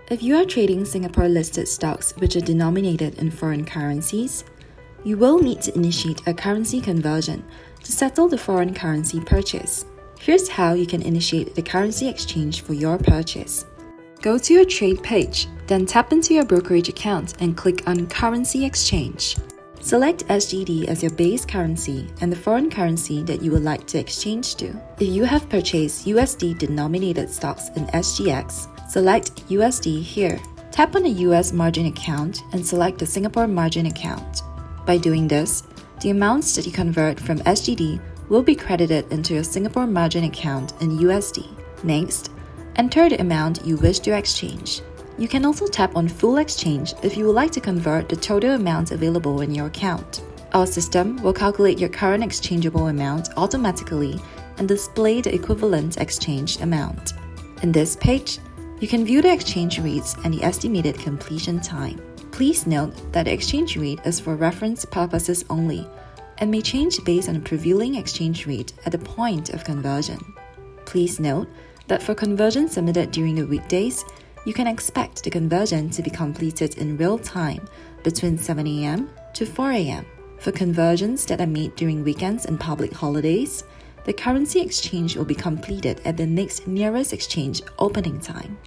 If you are trading Singapore-listed stocks which are denominated in foreign currencies, you will need to initiate a currency conversion to settle the foreign currency purchase. Here's how you can initiate the currency exchange for your purchase. Go to your trade page, then tap into your brokerage account and click on Currency Exchange. Select SGD as your base currency and the foreign currency that you would like to exchange to. If you have purchased USD denominated stocks in SGX, select USD here. Tap on the US margin account and select the Singapore margin account. By doing this, the amounts that you convert from SGD will be credited into your Singapore margin account in USD. Next, enter the amount you wish to exchange. You can also tap on Full Exchange if you would like to convert the total amount available in your account. Our system will calculate your current exchangeable amount automatically and display the equivalent exchanged amount. In this page, you can view the exchange rates and the estimated completion time. Please note that the exchange rate is for reference purposes only and may change based on the prevailing exchange rate at the point of conversion. Please note that for conversions submitted during the weekdays, you can expect the conversion to be completed in real time between 7 a.m. to 4 a.m. For conversions that are made during weekends and public holidays, the currency exchange will be completed at the next nearest exchange opening time.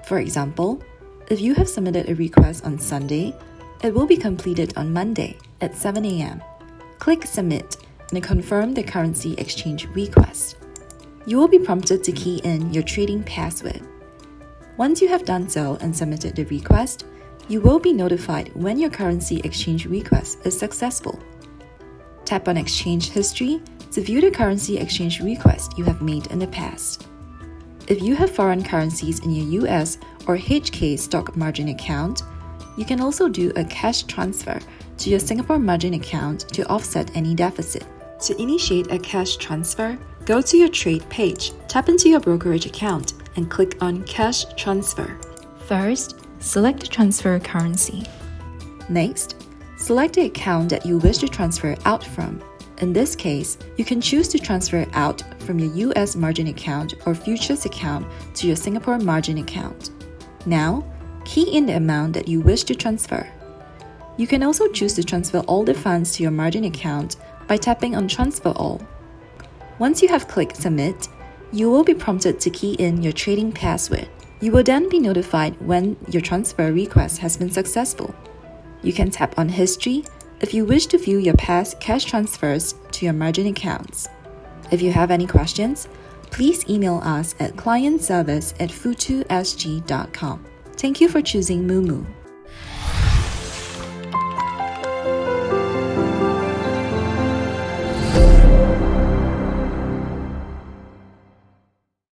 For example, if you have submitted a request on Sunday, it will be completed on Monday at 7 a.m. Click Submit and confirm the currency exchange request. You will be prompted to key in your trading password. Once you have done so and submitted the request, you will be notified when your currency exchange request is successful. Tap on Exchange History to view the currency exchange request you have made in the past. If you have foreign currencies in your US or HK stock margin account, you can also do a cash transfer to your Singapore margin account to offset any deficit. To initiate a cash transfer, go to your trade page, tap into your brokerage account, and click on Cash Transfer. First, select the transfer currency. Next, select the account that you wish to transfer out from. In this case, you can choose to transfer out from your US margin account or futures account to your Singapore margin account. Now, key in the amount that you wish to transfer. You can also choose to transfer all the funds to your margin account by tapping on Transfer All. Once you have clicked Submit, you will be prompted to key in your trading password. You will then be notified when your transfer request has been successful. You can tap on History if you wish to view your past cash transfers to your margin accounts. If you have any questions, please email us at clientservice@futusg.com. Thank you for choosing moomoo.